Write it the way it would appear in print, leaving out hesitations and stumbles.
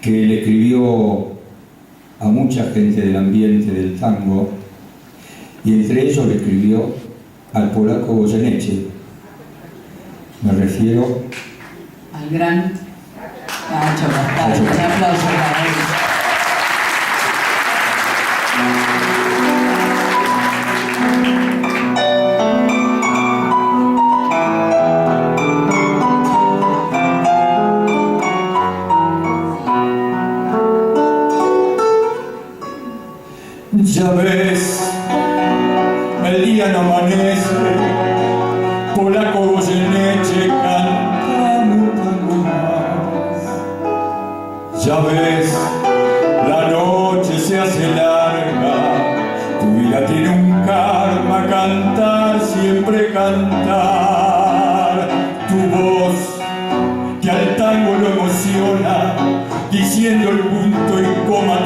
que le escribió a mucha gente del ambiente del tango, y entre ellos le escribió al polaco Goyeneche. Me refiero al gran Nacho Bastardo. Un aplauso para él. Ya ves, el día no amanece, polaco Goyeneche, cántame un tango más. Ya ves, la noche se hace larga, tu vida tiene un karma, cantar, siempre cantar. Tu voz, que al tango lo emociona, diciendo el punto y coma